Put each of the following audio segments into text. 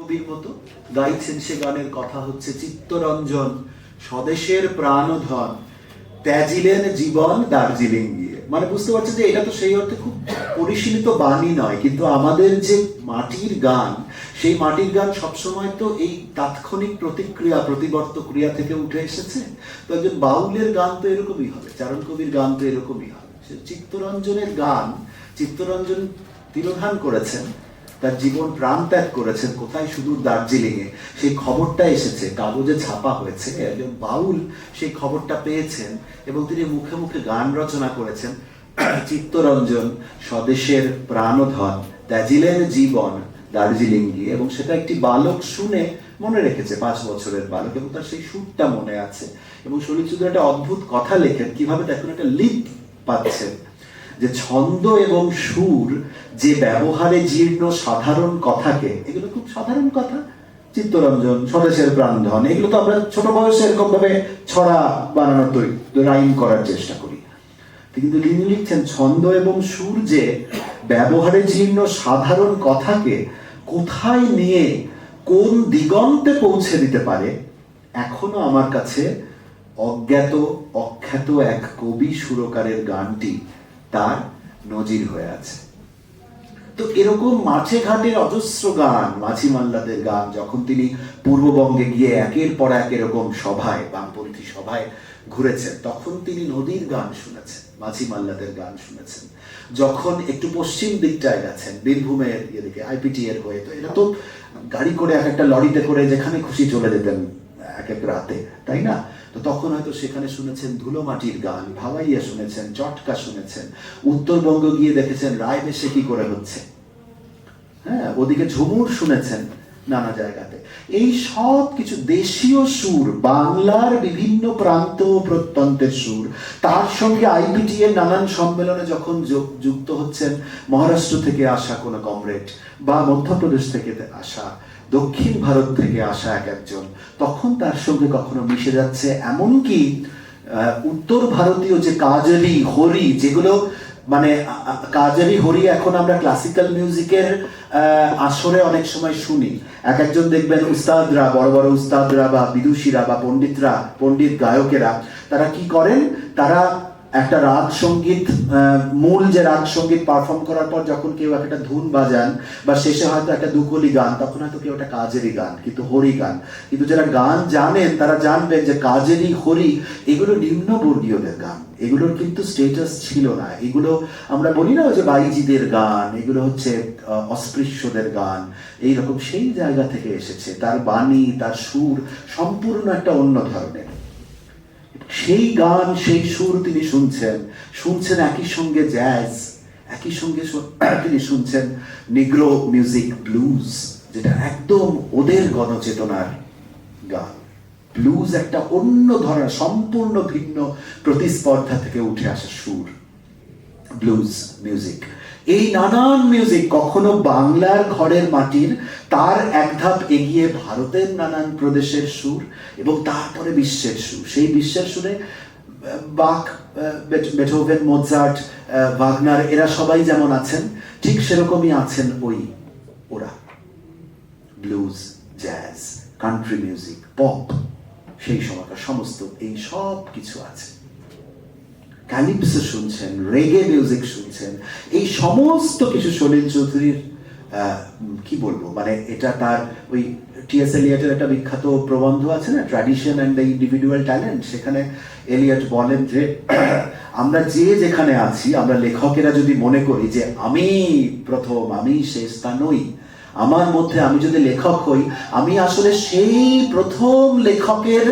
কবির মতো গাইছেন। সে গানের কথা হচ্ছে, চিত্তরঞ্জন স্বদেশের প্রাণধন, ত্যাজিলেন জীবন দার্জিলিং গিয়ে। মানে বুঝতে পারছেন যে এটা তো সেই অর্থে খুব পরিশীলিত বাণী নয়, কিন্তু আমাদের যে মাটির গান, সেই মাটির গান সবসময় তো এই তাৎক্ষণিক প্রতিক্রিয়া, প্রতিবর্ত ক্রিয়া থেকে উঠে এসেছে। তো একজন বাউলের গান তো এরকমই হবে, চারণ কবির গান তো এরকমই হবে। চিত্তরঞ্জনের গান, চিত্তরঞ্জন তিরোধান করেছেন, তার জীবন প্রাণ ত্যাগ করেছেন কোথায়, সুদূর দার্জিলিংয়ে। সেই খবরটা এসেছে, কাগজে ছাপা হয়েছে, একজন বাউল সেই খবরটা পেয়েছেন এবং তিনি মুখে মুখে গান রচনা করেছেন। চিত্তরঞ্জন স্বদেশের প্রাণধন, ত্যাজিলেন জীবন দার্জিলিং গিয়ে। এবং সেটা একটি বালক শুনে মনে রেখেছে, 5 বছরের বালক, এবং তার সেই সুরটা মনে আছে। এবং সলিল চৌধুরী একটা অদ্ভুত কথা লেখেন, কিভাবে দেখুন একটা লিপ পাচ্ছেন, যে ছন্দ এবং সুর যে ব্যবহারে জীর্ণ সাধারণ কথাকে, এগুলো খুব সাধারণ কথা, চিত্তরঞ্জন স্বদেশের প্রাণধন, এগুলো তো আমরা ছোট বয়সে এরকম ভাবে ছড়া বানানোর রাইম করার চেষ্টা করি। কিন্তু তিনি লিখছেন, ছন্দ এবং সুর যে ব্যবহারে জীর্ণ সাধারণ কথাকে কোথায় নিয়ে কোন দিগন্তে পৌঁছে দিতে পারে, এখনো আমার কাছে অজ্ঞাত অখ্যাত এক কবি সুরকারের গানটি তার নজির হয়ে আছে। তো এরকম মাঠে ঘাটের অজস্র গান, মাঝি মাল্লাদের গান, যখন তিনি পূর্ববঙ্গে গিয়ে একের পর এক এরকম সভায়, বামপন্থী সভায় ঘুরেছেন, তখন তিনি নদীর গান শুনেছেন, মাঝি মাল্লাদের গান শুনেছেন। যখন একটু পশ্চিম দিকটায় গেছেন, বীরভূমের এদিকে আইপিটি এর হয়ে, তো এটা তো গাড়ি করে এক একটা লরিতে করে যেখানে খুশি চলে যেতেন এক এক রাতে, তাই না? তো তখন হয়তো সেখানে শুনেছেন ধুলো মাটির গান, ভাওয়াইয়া শুনেছেন, চটকা শুনেছেন। উত্তরবঙ্গ গিয়ে দেখেছেন রায় বেশে কি করে হচ্ছে, হ্যাঁ, ওদিকে ঝুমুর শুনেছেন নানা জায়গাতে। এই সব কিছু দেশীয় সুর, বাংলার বিভিন্ন প্রান্ত প্রত্যন্তের সুর, তার সঙ্গে আইপিটি এর নানান সম্মেলনে যখন যুক্ত হচ্ছেন মহারাষ্ট্র থেকে আসা কোনো কমরেড, বা মধ্যপ্রদেশ থেকে আসা, দক্ষিণ ভারত থেকে আসা এক একজন, তখন তার সঙ্গে কখনো মিশে যাচ্ছে এমনকি উত্তর ভারতীয় যে কাজরি, হরি, যেগুলো মানে কাজরি, হরি এখন আমরা ক্লাসিক্যাল মিউজিকের আসরে অনেক সময় শুনি। এক একজন দেখবেন উস্তাদরা, বড় বড় উস্তাদরা বা বিদুষীরা বা পণ্ডিতরা, পণ্ডিত গায়কেরা, তারা কি করেন, তারা একটা রাগ সঙ্গীত, মূল যে রাগ সঙ্গীত পারফর্ম করার পর যখন কেউ একটা ধুন বাজান বা শেষে হয়তো একটা দুকলি গান, তখন হয়তো কেউ একটা কাজেরি গান, কিন্তু হরি গান। কিন্তু যারা গান জানেন তারা জানবেন যে কাজেরি, হরি এগুলো নিম্নবর্গীয়দের গান, এগুলোর কিন্তু স্টেটাস ছিল না। এগুলো আমরা বলি না যে বাইজিদের গান, এগুলো হচ্ছে অস্পৃশ্যদের গান, এইরকম সেই জায়গা থেকে এসেছে। তার বাণী, তার সুর সম্পূর্ণ একটা অন্য ধরনের। সেই গান, সেই সুর তিনি শুনছেন একই সঙ্গে জ্যাজ, একই সঙ্গে তিনি শুনছেন নিগ্রো মিউজিক, ব্লুজ, যেটা একদম ওদের গণচেতনার গান। ব্লুজ একটা অন্য ধরনের, সম্পূর্ণ ভিন্ন প্রতিস্পর্ধা থেকে উঠে আসা সুর, ব্লুজ মিউজিক। এই নানান মিউজিক কখনো বাংলার ঘরের মাটির, তার এক ধাপ এগিয়ে ভারতের নানান প্রদেশের সুর, এবং তারপরে বিশ্বের সুর। সেই বিশ্বের সুরে বাক, বেথোভেন, মোৎসার্ট, ওয়াগনার, এরা সবাই যেমন আছেন, ঠিক সেরকমই আছেন ওরা। Blues, jazz, country music, pop, সেই সময়কার সমস্ত এই সব কিছু আছে। ক্যালিপসো শুনছেন, রেগে মিউজিক শুনছেন, এই সমস্ত কিছু সলিল চৌধুরীর কি বলবো, মানে এটা তার ওই টি.এস. এলিয়টের একটা বিখ্যাত প্রবন্ধ আছে না, tradition and the individual talent. সেখানে এলিয়ট বলেন যে আমরা যেখানে আছি, আমরা লেখকেরা যদি মনে করি যে আমি প্রথম, আমি শেষ, তা নই। আমার মধ্যে, আমি যদি লেখক হই, আমি আসলে সেই প্রথম লেখকের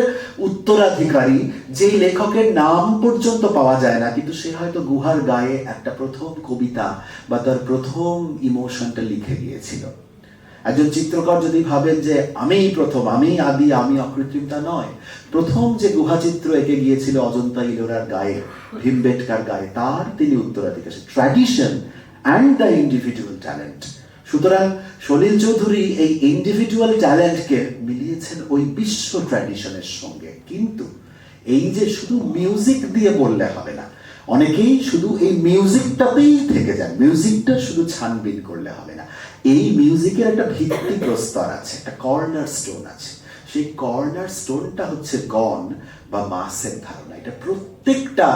উত্তরাধিকারী, যেই লেখকের নাম পর্যন্ত পাওয়া যায় না, কিন্তু সে হয়তো গুহার গায়ে একটা প্রথম কবিতা বা তার প্রথম ইমোশনটা লিখে গিয়েছিল। একজন চিত্রকর যদি ভাবেন যে আমি প্রথম, আমি আদি, আমি অকৃত্রিম, তা নয়। প্রথম যে গুহা চিত্র এঁকে গিয়েছিল অজন্তা ইলোরার গায়ে, ভীমবেটকার গায়ে, তার তিনি উত্তরাধিকারী। Tradition and the individual talent. সুতরাং সলিল চৌধুরী এই ইন্ডিভিজুয়াল ট্যালেন্টকে মিলিয়েছেন ওই বিশ্ব ট্র্যাডিশনের সঙ্গে। কিন্তু এই যে শুধু মিউজিক দিয়ে বললে হবে না, অনেকেই শুধু এই মিউজিকটাতেই থেকে যান, মিউজিকটা শুধু ছানবিন করলে হবে না। এই মিউজিকের একটা ভিত্তি প্রস্তর আছে, একটা কর্নার স্টোন আছে। সেই কর্নার স্টোনটা হচ্ছে গণ বা মাসের ধারণা। এটা প্রত্যেকটা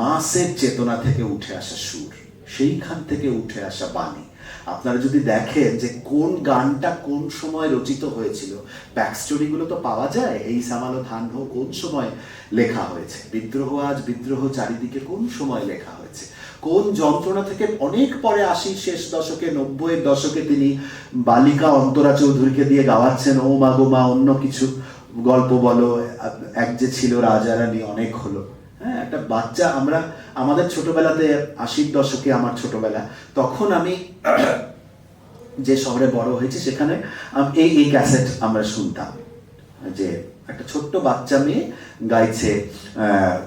মাসের চেতনা থেকে উঠে আসা সুর, সেইখান থেকে উঠে আসা বাণী। আপনারা যদি দেখেন যে কোন গানটা কোন সময় রচিত হয়েছিল, ব্যাকস্টোরিগুলো তো পাওয়া যায়। এই সামালো ধান হো কোন সময় লেখা হয়েছে, বিদ্রোহ আজ বিদ্রোহ চারিদিকে কোন সময় লেখা হয়েছে, কোন যন্ত্রণা থেকে অনেক পরে ৮০ শেষ দশকে ৯০-এর দশকে তিনি বালিকা অন্তরা চৌধুরীকে দিয়ে গাওয়াচ্ছেন ও মা গো মা অন্য কিছু গল্প বলো, এক যে ছিল রাজা রানী অনেক হলো। হ্যাঁ, একটা বাচ্চা, আমরা আমাদের ছোটবেলাতে ৮০-র দশকে, আমার ছোটবেলা, তখন আমি যে শহরে বড় হয়েছে সেখানে এই ক্যাসেট আমরা শুনতাম, যে একটা ছোট্ট বাচ্চা মেয়ে গাইছে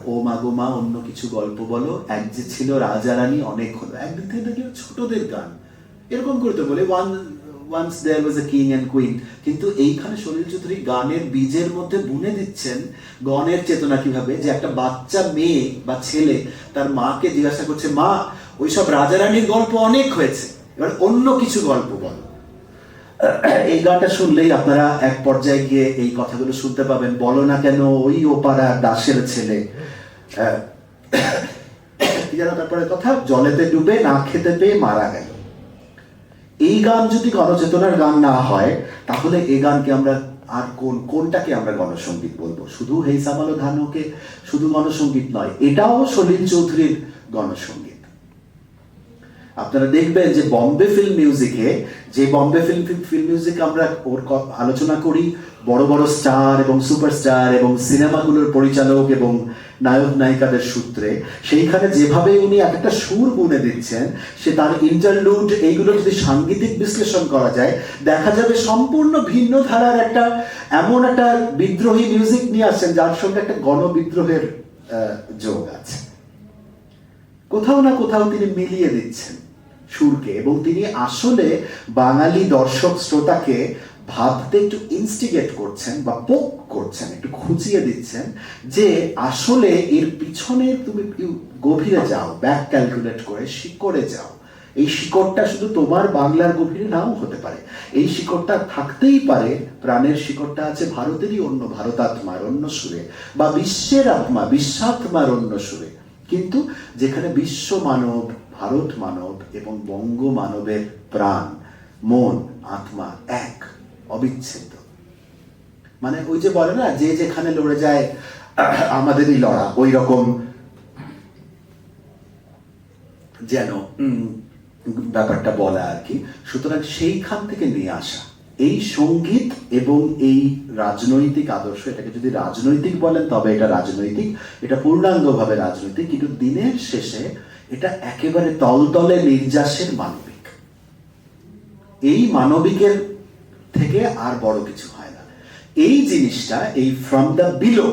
ও মা গো মা অন্য কিছু গল্প বলো, এক যে ছিল রাজা রানী অনেক হলো। একদিন থেকে দেখলে ছোটদের গান এরকম করতে বলে once there was a king and queen, কিন্তু এইখানে সলিল চৌধুরী গানের বীজের মধ্যে বুনে দিচ্ছেন গণের চেতনা কিভাবে, যে একটা বাচ্চা মেয়ে বা ছেলে তার মাকে জিজ্ঞাসা করছে, মা ওইসব রাজা রানীর গল্প অনেক হয়েছে, এবার অন্য কিছু গল্প বলো। এই গানটা শুনলেই আপনারা এক পর্যায়ে গিয়ে এই কথাগুলো শুনতে পাবেন। বলো না কেন ওই ওপারা দাসের ছেলে, কি জানো তারপরে কথা, জলেতে ডুবে না খেতে পেয়ে মারা গেল। এই গান যদি গণচেতনার গান না হয়, তাহলে এই গানকে আমরা আর কোনটাকে আমরা গণসঙ্গীত বলবো? শুধু হেই সামালো ধানোকে শুধু গণসঙ্গীত নয়, এটাও সলিল চৌধুরীর গণসঙ্গীত। আপনারা দেখবেন যে বম্বে ফিল্ম মিউজিকে, যে বম্বে ফিল্ম মিউজিক আমরা ওর আলোচনা করি বড় বড় স্টার এবং সুপারস্টার এবং সিনেমাগুলোর পরিচালক এবং নায়ক নায়িকাদের সূত্রে, সেইখানে যেভাবে উনি একটা সুর বুনে দিচ্ছেন, সে তার ইন্টারলুড, এইগুলো যদি সাংগীতিক বিশ্লেষণ করা যায়, দেখা যাবে সম্পূর্ণ ভিন্ন ধারার একটা এমন একটা বিদ্রোহী মিউজিক নিয়ে আসছেন যার সঙ্গে একটা গণবিদ্রোহের যোগ আছে। কোথাও না কোথাও তিনি মিলিয়ে দিচ্ছেন সুরকে, এবং তিনি আসলে বাঙালি দর্শক শ্রোতাকে ভাবতে একটু ইনস্টিগেট করছেন বা পোক করছেন, একটু খুঁচিয়ে দিচ্ছেন যে আসলে এর পিছনে তুমি গভীরে যাও, ব্যাক ক্যালকুলেট করে শিকড়ে যাও। এই শিকড়টা শুধু তোমার বাংলার গভীরে নাও হতে পারে, এই শিকড়টা থাকতেই পারে, প্রাণের শিকড়টা আছে ভারতেরই অন্য ভারতাত্মার অন্য সুরে, বা বিশ্বের আত্মা বিশ্বাত্মার অন্য সুরে। কিন্তু যেখানে বিশ্ব মানব, ভারত মানব এবং বঙ্গ মানবের প্রাণ, মন, আত্মা এক, অবিচ্ছেদ্য। মানে ওই যে বলে না, যে যেখানে লড়ে যায় আমাদেরই লড়া, ওই রকম যেন ব্যাপারটা বলা আর কি। সুতরাং সেইখান থেকে নিয়ে আসা এই সঙ্গীত এবং এই রাজনৈতিক আদর্শ, এটাকে যদি রাজনৈতিক বলেন তবে এটা রাজনৈতিক, এটা পূর্ণাঙ্গভাবে রাজনৈতিক, কিন্তু দিনের শেষে এটা একেবারে তলতলে নির্যাসের মানবিক। এই মানবিকের থেকে আর বড় কিছু হয় না। এই জিনিসটা, এই from the below,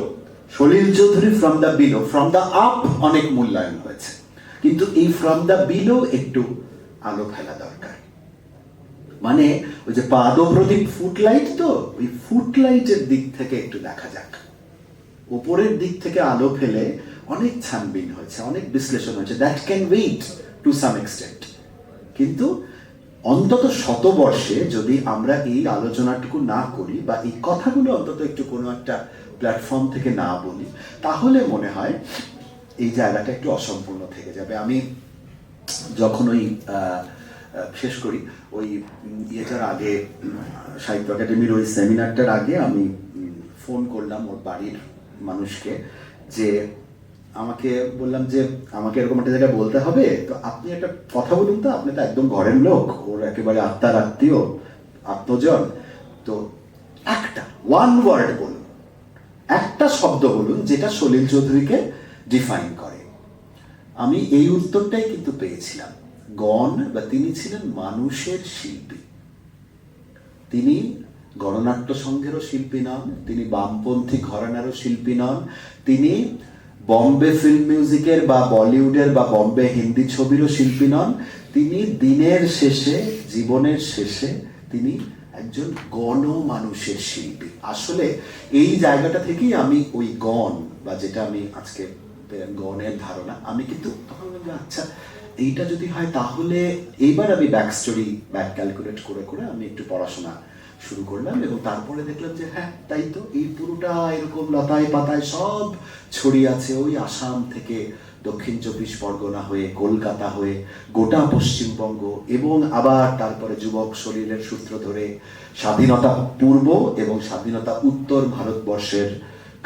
Salil Chowdhury from the below, from the up অনেক মূল্যায়ন হয়েছে, কিন্তু এই ফ্রম দ্য বিলো একটু আলো ফেলা দরকার। মানে ওই যে পাদপ্রদীপ ফুটলাইট, তো ওই ফুটলাইটের দিক থেকে একটু দেখা যাক। উপরের দিক থেকে আলো ফেলে অনেক ছানবিন হয়েছে, অনেক বিশ্লেষণ হয়েছে, that can wait to some extent. কিন্তু অন্তত শতবর্ষে যদি আমরা এই আলোচনাটুকু না করি, বা এই কথাগুলো অন্তত একটু কোনো একটা প্ল্যাটফর্ম থেকে না বলি, তাহলে মনে হয় এই জায়গাটা একটু অসম্পূর্ণ থেকে যাবে। আমি যখন ওই শেষ করি, ওই ইয়েটার আগে, সাহিত্য একাডেমির ওই সেমিনারটার আগে আমি ফোন করলাম ওর বাড়ির মানুষকে, যে আমাকে বললাম যে আমাকে এরকম একটা জায়গায় বলতে হবে, তো আপনি একটা কথা বলুন তো, আপনি তো একদম ঘরের লোক, ওর একেবারে আত্মার আত্মীয়, আত্মজন, তো একটা ওয়ান ওয়ার্ড বলুন, একটা শব্দ বলুন যেটা সলিল চৌধুরীকে ডিফাইন করে। আমি এই উত্তরটাই কিন্তু পেয়েছিলাম, গণ, বা তিনি ছিলেন মানুষের শিল্পী। তিনি গণনাট্য সংঘেরও শিল্পী নন, তিনি বামপন্থী ঘরানারও শিল্পী নন, তিনি বম্বে ফিল্ম মিউজিকের বা বলিউডের বা বম্বে হিন্দি ছবিরও শিল্পী নন। তিনি দিনের শেষে, জীবনের শেষে তিনি একজন গণমানুষের শিল্পী। আসলে এই জায়গাটা থেকেই আমি ওই গণ, বা যেটা আমি আজকে গণের ধারণা, আমি কিন্তু তখন আচ্ছা এইটা যদি হয় তাহলে এইবার আমি ব্যাক স্টোরি ব্যাক ক্যালকুলেট করে করে আমি একটু পড়াশোনা শুরু করলাম, এবং তারপরে দেখলাম যে হ্যাঁ তাই তো, এই পুরোটা এরকম লতায় পাতায় সব ছড়িয়ে আছে, ওই আসাম থেকে দক্ষিণ 24 পরগনা হয়ে কলকাতা হয়ে গোটা পশ্চিমবঙ্গ, এবং আবার তারপরে যুবক শরীরের সূত্র ধরে স্বাধীনতা পূর্ব এবং স্বাধীনতা উত্তর ভারতবর্ষের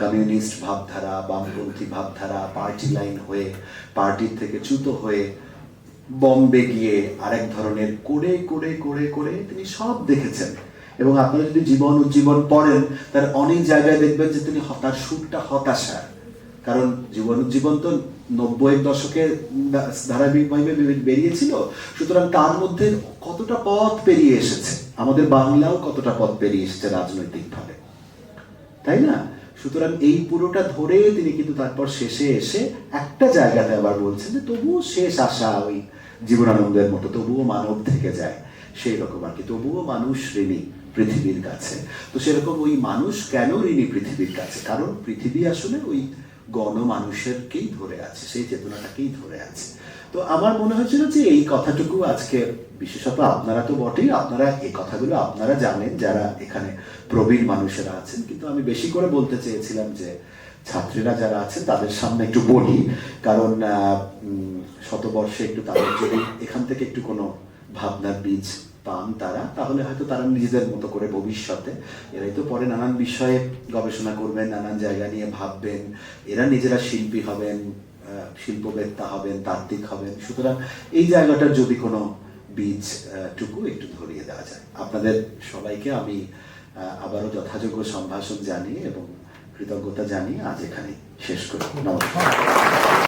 কমিউনিস্ট ভাবধারা, বামপন্থী ভাবধারা, পার্টি লাইন হয়ে, পার্টির থেকে চ্যুত হয়ে বম্বে গিয়ে আরেক ধরনের করে করে করে করে তিনি সব দেখেছেন। এবং আপনারা যদি জীবন উজ্জীবন পড়েন, তার অনেক জায়গায় দেখবেন যে তিনি তার সুরটা হতাশার, কারণ জীবন উজ্জীবন তো 90-এর দশকে ধারাবাহিকভাবে বেরিয়েছিল, সুতরাং তার মধ্যে কতটা পথ পেরিয়ে এসেছে, আমাদের বাংলাও কতটা পথ পেরিয়ে এসেছে রাজনৈতিকভাবে, তাই না? সুতরাং এই পুরোটা ধরে তিনি কিন্তু তারপর শেষে এসে একটা জায়গাতে আবার বলছেন যে তবুও শেষ আশা ওই জীবনানন্দের মতো, তবুও মানব থেকে যায় সেই রকম আর কি, তবুও মানুষ ঋণী পৃথিবীর কাছে। তো সেরকম ওই মানুষ কেন ঋণী পৃথিবীর কাছে? কারণ পৃথিবী আসলে ওই গণমানুষেরকেই ধরে আছে, সেই চেতনাটাকেই ধরে আছে। তো আমার মনে হয়েছিল যে এই কথাটুকু আজকে, বিশেষত আপনারা তো বটেই, আপনারা এই কথাগুলো আপনারা জানেন যারা এখানে প্রবীণ মানুষেরা আছেন, কিন্তু আমি বেশি করে বলতে চেয়েছিলাম যে ছাত্রীরা যারা আছেন তাদের সামনে একটু বলি, কারণ শতবর্ষে একটু তাদের যদি এখান থেকে একটু কোনো ভাবনার বীজ পান তারা, তাহলে হয়তো তারা নিজেদের মতো করে ভবিষ্যতে, এরাই তো পরে নানান বিষয়ে গবেষণা করবেন, নানান জায়গা নিয়ে ভাববেন, এরা নিজেরা শিল্পী হবেন, শিল্পবেত্তা হবেন, তাত্ত্বিক হবেন। সুতরাং এই জায়গাটার যদি কোনো বীজ টুকু একটু ধরিয়ে দেওয়া যায়। আপনাদের সবাইকে আমি আবারও যথাযোগ্য সম্ভাষণ জানিয়ে এবং কৃতজ্ঞতা জানিয়ে আজ এখানে শেষ করি। নমস্কার।